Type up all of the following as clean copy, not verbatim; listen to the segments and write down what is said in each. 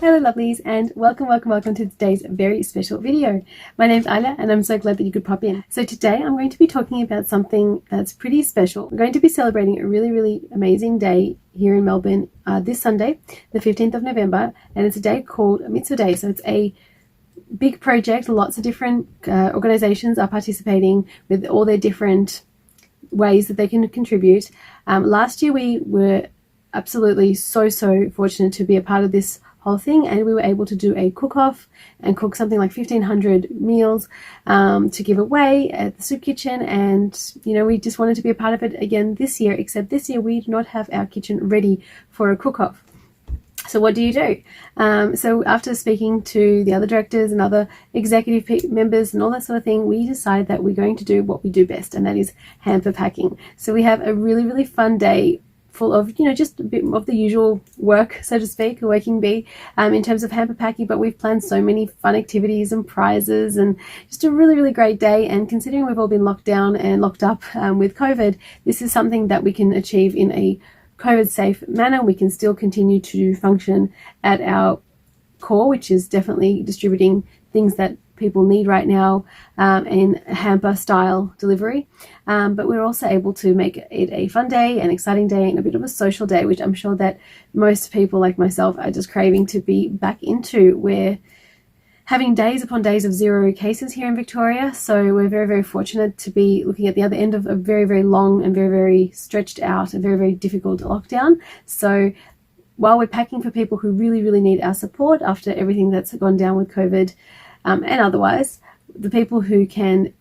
Hello lovelies, and welcome to today's very special video. My name's Alya and I'm so glad that you could pop in. So today I'm going to be talking about something that's pretty special. We're going to be celebrating a really amazing day here in Melbourne this Sunday, the 15th of November, and it's a day called Mitzvah Day. So it's a big project. Lots of different organizations are participating with all their different ways that they can contribute. Last year we were absolutely so fortunate to be a part of this whole thing, and we were able to do a cook-off and cook something like 1,500 meals to give away at the soup kitchen. And we just wanted to be a part of it again this year, except this year we do not have our kitchen ready for a cook-off. So what do you do? So after speaking to the other directors and other executive members and all that sort of thing, we decided that we're going to do what we do best, and that is hamper packing. So we have a really fun day full of, just a bit of the usual work, so to speak, a working bee, in terms of hamper packing, but we've planned so many fun activities and prizes and just a really great day. And considering we've all been locked down and locked up with COVID, this is something that we can achieve in a COVID safe manner. We can still continue to function at our core, which is definitely distributing things that people need right now in hamper style delivery, but we're also able to make it a fun day, an exciting day, and a bit of a social day, which I'm sure that most people like myself are just craving to be back into. We're having days upon days of 0 cases here in Victoria, so we're very fortunate to be looking at the other end of a very long and very stretched out and very difficult lockdown. So while we're packing for people who really need our support after everything that's gone down with COVID, and otherwise, the people who can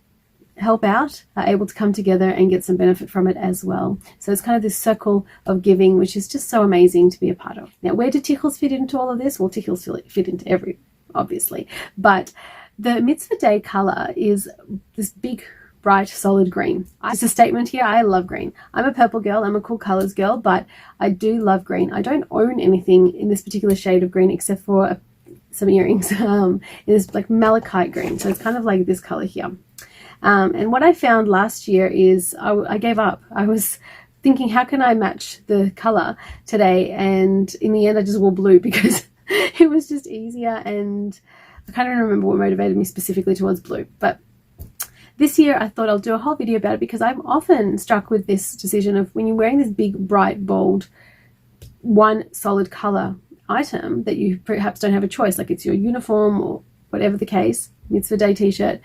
help out are able to come together and get some benefit from it as well. So it's kind of this circle of giving, which is just so amazing to be a part of. Now, where do Tichels fit into all of this? Well, Tichels fit into every, obviously, but the Mitzvah Day color is this big, bright, solid green. It's a statement here. I love green. I'm a purple girl. I'm a cool colors girl, but I do love green. I don't own anything in this particular shade of green except for some earrings. It is like malachite green, so it's kind of like this color here. And what I found last year is I gave up. I was thinking, how can I match the color today? And in the end, I just wore blue because it was just easier, and I can't even remember what motivated me specifically towards blue. But this year I thought I'll do a whole video about it, because I'm often struck with this decision of when you're wearing this big, bright, bold, one solid color item that you perhaps don't have a choice, like it's your uniform or whatever the case, Mitzvah Day t-shirt,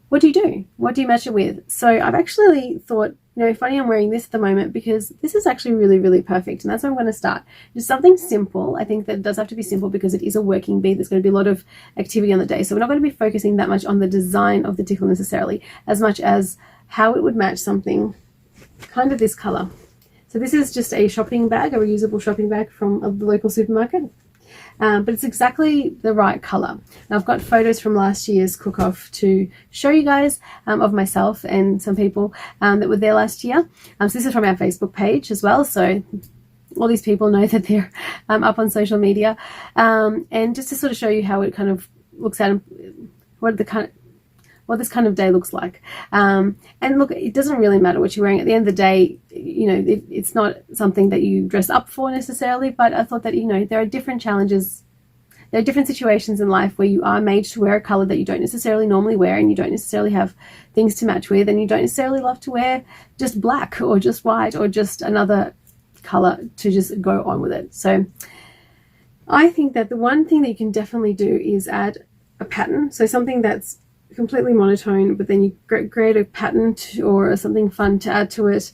what do you do? What do you match it with? So I've actually thought, funny I'm wearing this at the moment because this is actually really perfect, and that's where I'm going to start. Just something simple. I think that it does have to be simple because it is a working bee. There's going to be a lot of activity on the day, so we're not going to be focusing that much on the design of the tickle necessarily, as much as how it would match something kind of this color. So this is just a shopping bag, a reusable shopping bag from the local supermarket, but it's exactly the right color. Now, I've got photos from last year's cook-off to show you guys of myself and some people that were there last year. So this is from our Facebook page as well, so all these people know that they're up on social media, and just to sort of show you how it kind of looks at what this kind of day looks like. And look, it doesn't really matter what you're wearing. At the end of the day, it's not something that you dress up for necessarily, but I thought that, there are different challenges. There are different situations in life where you are made to wear a color that you don't necessarily normally wear, and you don't necessarily have things to match with, and you don't necessarily love to wear just black or just white or just another color to just go on with it. So I think that the one thing that you can definitely do is add a pattern. So something that's completely monotone, but then you create a pattern or something fun to add to it,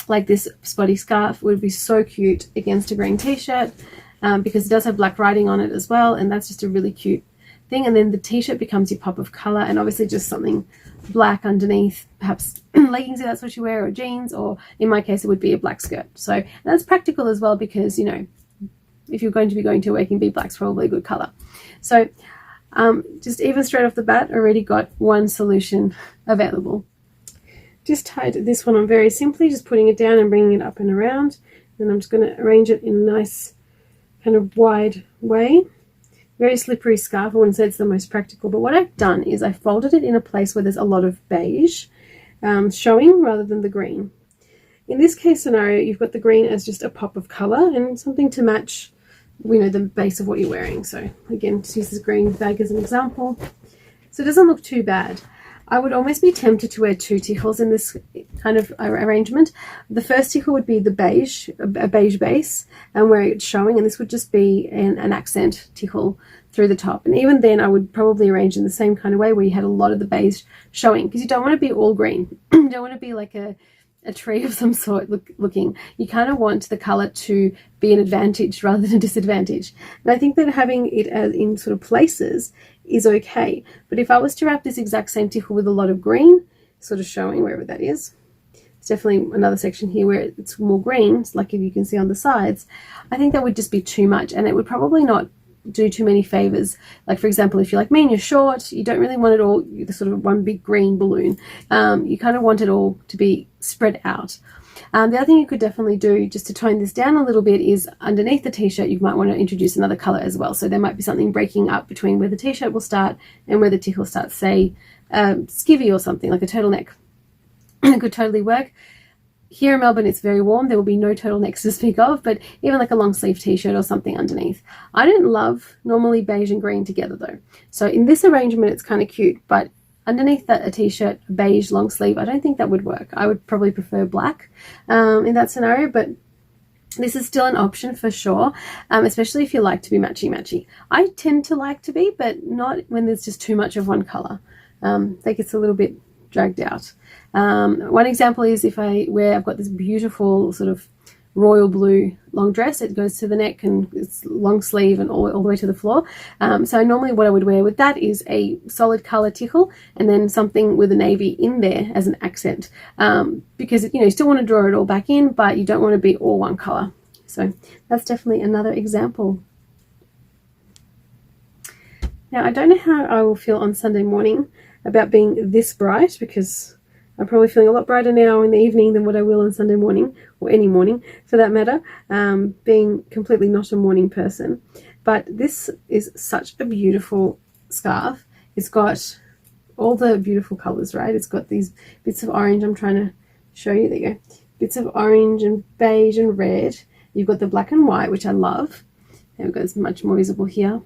like this spotty scarf would be so cute against a green t-shirt, because it does have black writing on it as well, and that's just a really cute thing. And then the t-shirt becomes your pop of color, and obviously just something black underneath, perhaps leggings if that's what you wear, or jeans, or in my case it would be a black skirt. So that's practical as well, because if you're going to be going to a working bee, black's probably a good color. So just even straight off the bat, already got one solution available. Just tied this one on very simply, just putting it down and bringing it up and around. Then I'm just going to arrange it in a nice kind of wide way. Very slippery scarf. I wouldn't say it's the most practical, but what I've done is I folded it in a place where there's a lot of beige showing rather than the green. in this case scenario, you've got the green as just a pop of color and something to match, you know, the base of what you're wearing. So again, just use this green bag as an example. So it doesn't look too bad. I would almost be tempted to wear 2 tichels in this kind of arrangement. The first tichel would be the beige, a beige base, and where it's showing, and this would just be an accent tichel through the top. And even then I would probably arrange in the same kind of way where you had a lot of the beige showing, because you don't want to be all green. You don't want to be like a tree of some sort looking. You kind of want the color to be an advantage rather than a disadvantage. And I think that having it as in sort of places is okay. But if I was to wrap this exact same tichel with a lot of green sort of showing wherever that is, it's definitely another section here where it's more green, like if you can see on the sides, I think that would just be too much, and it would probably not do too many favors. Like for example, if you're like me and you're short, you don't really want it all the sort of one big green balloon. You kind of want it all to be spread out. The other thing you could definitely do just to tone this down a little bit is underneath the t-shirt you might want to introduce another color as well. So there might be something breaking up between where the t-shirt will start and where the tichel starts, say skivvy or something like a turtleneck. It could totally work. Here in Melbourne it's very warm, there will be no turtlenecks to speak of, but even like a long sleeve t-shirt or something underneath. I don't love normally beige and green together though, so in this arrangement it's kind of cute, but underneath that a t-shirt, a beige long sleeve, I don't think that would work. I would probably prefer black in that scenario, but this is still an option for sure, especially if you like to be matchy-matchy. I tend to like to be, but not when there's just too much of one color. That gets a little bit dragged out. One example is if I've got this beautiful sort of royal blue long dress. It goes to the neck and it's long sleeve and all the way to the floor. So normally what I would wear with that is a solid color tichel and then something with a navy in there as an accent, because you still want to draw it all back in, but you don't want to be all one color. So that's definitely another example. Now I don't know how I will feel on Sunday morning about being this bright, because I'm probably feeling a lot brighter now in the evening than what I will on Sunday morning, or any morning for that matter, being completely not a morning person. But this is such a beautiful scarf. It's got all the beautiful colors, right? It's got these bits of orange. I'm trying to show you. There you go. Bits of orange and beige and red. You've got the black and white, which I love. There we go. It's much more visible here.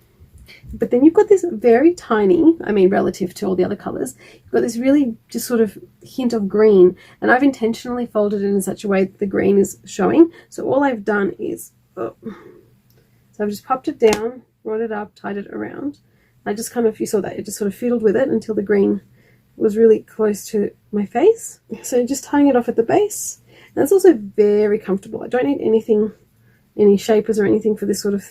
But then you've got this very tiny, I mean relative to all the other colors, you've got this really just sort of hint of green, and I've intentionally folded it in such a way that the green is showing. So all I've done is, so I've just popped it down, rolled it up, tied it around. I just kind of, you saw that, it just sort of fiddled with it until the green was really close to my face. So just tying it off at the base. And that's also very comfortable. I don't need anything, any shapers or anything for this sort of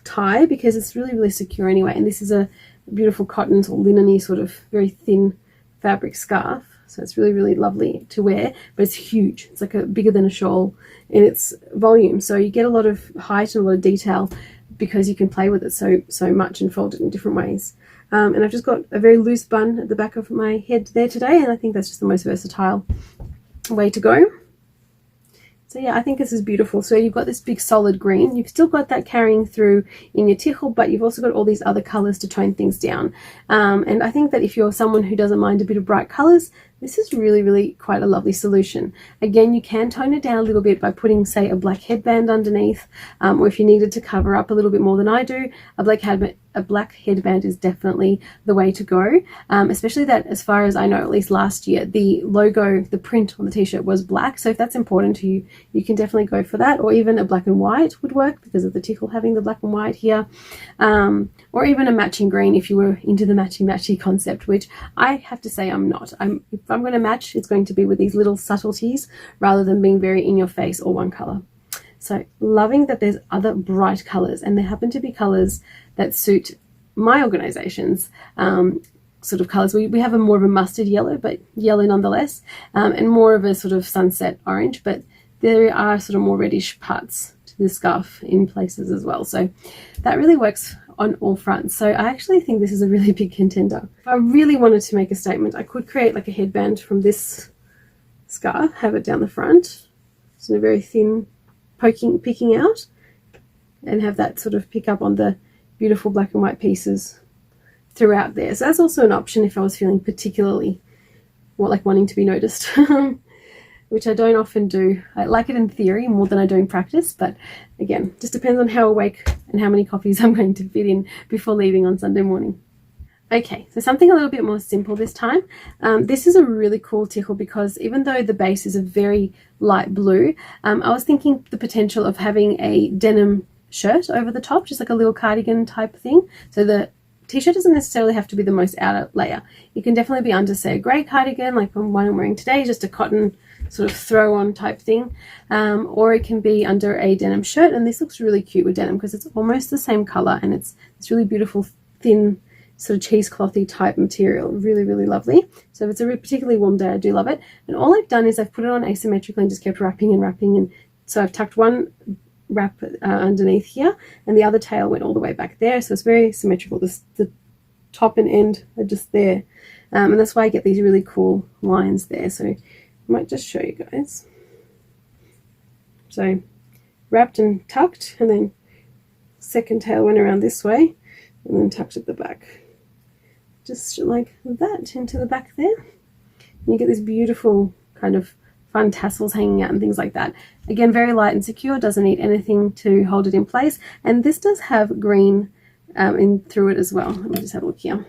tie, because it's really secure anyway. And this is a beautiful cotton or linen-y sort of very thin fabric scarf, so it's really lovely to wear, but it's huge. It's like bigger than a shawl in its volume, so you get a lot of height and a lot of detail because you can play with it so much and fold it in different ways. And I've just got a very loose bun at the back of my head there today, and I think that's just the most versatile way to go. So yeah, I think this is beautiful. So you've got this big solid green. You've still got that carrying through in your tichel, but you've also got all these other colors to tone things down. And I think that if you're someone who doesn't mind a bit of bright colors, this is really quite a lovely solution. Again, you can tone it down a little bit by putting, say, a black headband underneath, or if you needed to cover up a little bit more than I do, a black headband is definitely the way to go, especially that, as far as I know, at least last year, the logo, the print on the t-shirt was black. So if that's important to you, you can definitely go for that, or even a black and white would work because of the tichel having the black and white here, or even a matching green if you were into the matchy concept, which I have to say I'm not. If I'm going to match, it's going to be with these little subtleties rather than being very in your face or one color. So loving that there's other bright colors, and there happen to be colors that suit my organization's sort of colors. We have a more of a mustard yellow, but yellow nonetheless, and more of a sort of sunset orange, but there are sort of more reddish parts to the scarf in places as well. So that really works on all fronts. So I actually think this is a really big contender. If I really wanted to make a statement, I could create like a headband from this scarf, have it down the front, so a very thin peeking out, and have that sort of pick up on the beautiful black and white pieces throughout there. So that's also an option if I was feeling particularly like wanting to be noticed. which I don't often do. I like it in theory more than I do in practice, but again, just depends on how awake and how many coffees I'm going to fit in before leaving on Sunday morning. Okay, so something a little bit more simple this time. This is a really cool Tichel because even though the base is a very light blue, I was thinking the potential of having a denim shirt over the top, just like a little cardigan type thing. So the t-shirt doesn't necessarily have to be the most outer layer. It can definitely be under, say, a grey cardigan, like the one I'm wearing today, just a cotton sort of throw-on type thing, or it can be under a denim shirt. And this looks really cute with denim because it's almost the same color and it's really beautiful, thin, sort of cheeseclothy type material. Really, really lovely. So if it's a particularly warm day, I do love it. And all I've done is I've put it on asymmetrically and just kept wrapping and wrapping. And so I've tucked one wrap underneath here, and the other tail went all the way back there. So it's very symmetrical. The top and end are just there. And that's why I get these really cool lines there. So I might just show you guys. So wrapped and tucked, and then second tail went around this way, and then tucked at the back. Just like that into the back there. And you get this beautiful kind of fun tassels hanging out and things like that. Again, very light and secure, doesn't need anything to hold it in place. And this does have green in through it as well. Let me just have a look here.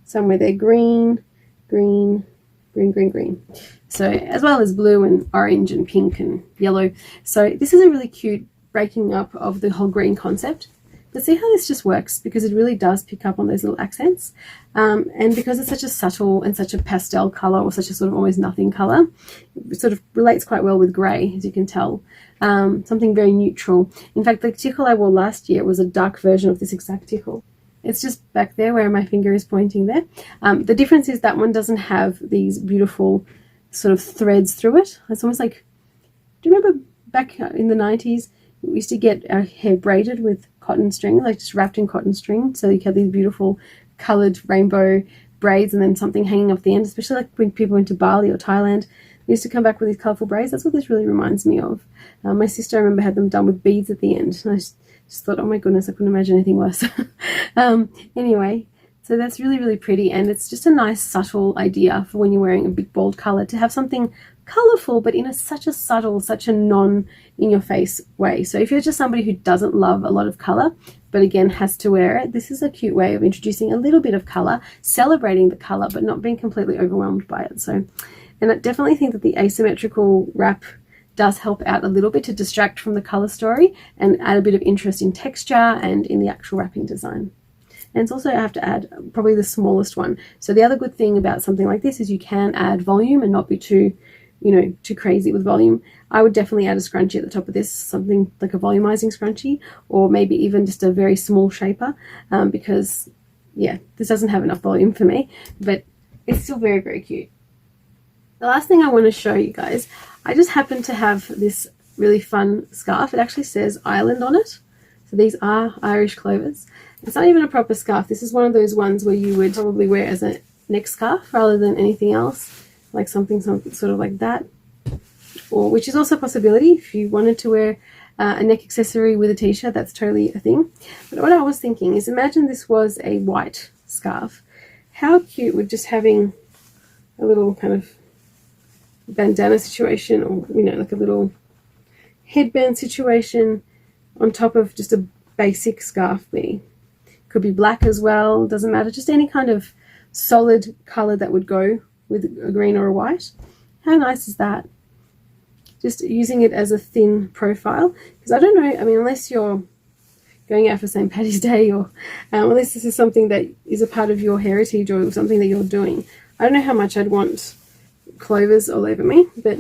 Somewhere there, green, green, green, green, green. So as well as blue and orange and pink and yellow. So this is a really cute breaking up of the whole green concept. But see how this just works, because it really does pick up on those little accents. And because it's such a subtle and such a pastel color, or such a sort of almost nothing color, it sort of relates quite well with gray, as you can tell. Something very neutral. In fact, the Tichel I wore last year was a dark version of this exact Tichel. It's just back there where my finger is pointing there. The difference is that one doesn't have these beautiful sort of threads through it. It's almost like, do you remember back in the 90s, we used to get our hair braided with cotton string, like just wrapped in cotton string, so you have these beautiful colored rainbow braids and then something hanging off the end, especially like when people went to Bali or Thailand. They used to come back with these colorful braids. That's what this really reminds me of. My sister, I remember, had them done with beads at the end, and I just thought, oh my goodness, I couldn't imagine anything worse. Anyway, so that's really, really pretty, and it's just a nice subtle idea for when you're wearing a big bold color to have something colorful, but in such a subtle, such a non-in-your-face way. So if you're just somebody who doesn't love a lot of color, but again has to wear it, this is a cute way of introducing a little bit of color, celebrating the color, but not being completely overwhelmed by it. So, and I definitely think that the asymmetrical wrap does help out a little bit to distract from the color story and add a bit of interest in texture and in the actual wrapping design. And it's also, I have to add, probably the smallest one. So the other good thing about something like this is you can add volume and not be too crazy with volume. I would definitely add a scrunchie at the top of this, something like a volumizing scrunchie, or maybe even just a very small shaper, because yeah, this doesn't have enough volume for me, but it's still very, very cute. The last thing I want to show you guys, I just happen to have this really fun scarf. It actually says Ireland on it. So these are Irish clovers. It's not even a proper scarf. This is one of those ones where you would probably wear as a neck scarf rather than anything else. Like something sort of like that, or which is also a possibility if you wanted to wear a neck accessory with a t-shirt. That's totally a thing. But what I was thinking is, imagine this was a white scarf. How cute would just having a little kind of bandana situation, or like a little headband situation on top of just a basic scarf be. Could be black as well, doesn't matter, just any kind of solid color that would go with a green or a white. How nice is that? Just using it as a thin profile, because I don't know, I mean, unless you're going out for St. Paddy's Day, or unless this is something that is a part of your heritage or something that you're doing, I don't know how much I'd want clovers all over me, but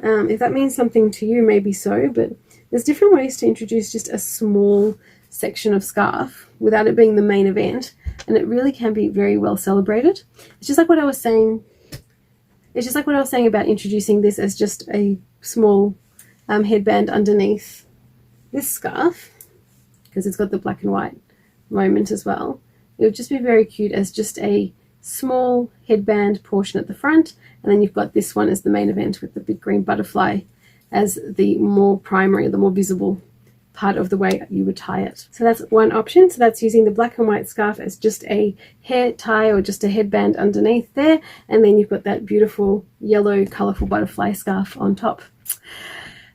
if that means something to you, maybe so. But there's different ways to introduce just a small section of scarf without it being the main event, and it really can be very well celebrated. It's just like what I was saying. It's just like what I was saying about introducing this as just a small headband underneath this scarf, because it's got the black and white moment as well. It would just be very cute as just a small headband portion at the front, and then you've got this one as the main event with the big green butterfly as the more primary, the more visible part of the way you would tie it. So that's one option. So that's using the black and white scarf as just a hair tie or just a headband underneath there, and then you've got that beautiful yellow colorful butterfly scarf on top.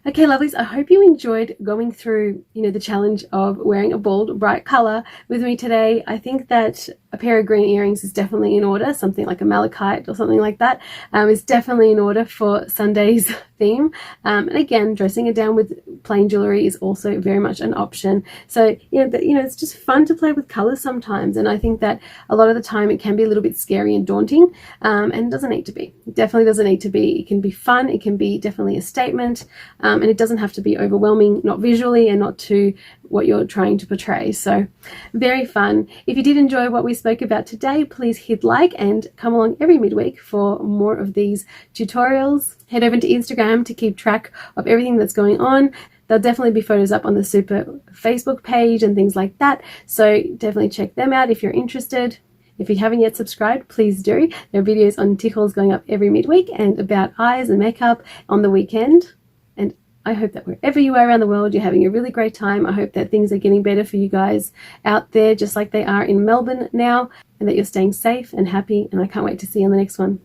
Okay, lovelies, I hope you enjoyed going through, the challenge of wearing a bold, bright color with me today. I think that a pair of green earrings is definitely in order. Something like a malachite or something like that is definitely in order for Sunday's theme. And again, dressing it down with plain jewelry is also very much an option. So, it's just fun to play with colors sometimes. And I think that a lot of the time it can be a little bit scary and daunting, and it doesn't need to be. It definitely doesn't need to be. It can be fun. It can be definitely a statement. And it doesn't have to be overwhelming, not visually and not to what you're trying to portray. So very fun. If you did enjoy what we spoke about today, please hit like and come along every midweek for more of these tutorials. Head over to Instagram to keep track of everything that's going on. There'll definitely be photos up on the Super Facebook page and things like that. So definitely check them out if you're interested. If you haven't yet subscribed, please do. There are videos on tickles going up every midweek and about eyes and makeup on the weekend. And I hope that wherever you are around the world, you're having a really great time. I hope that things are getting better for you guys out there, just like they are in Melbourne now, and that you're staying safe and happy. And I can't wait to see you on the next one.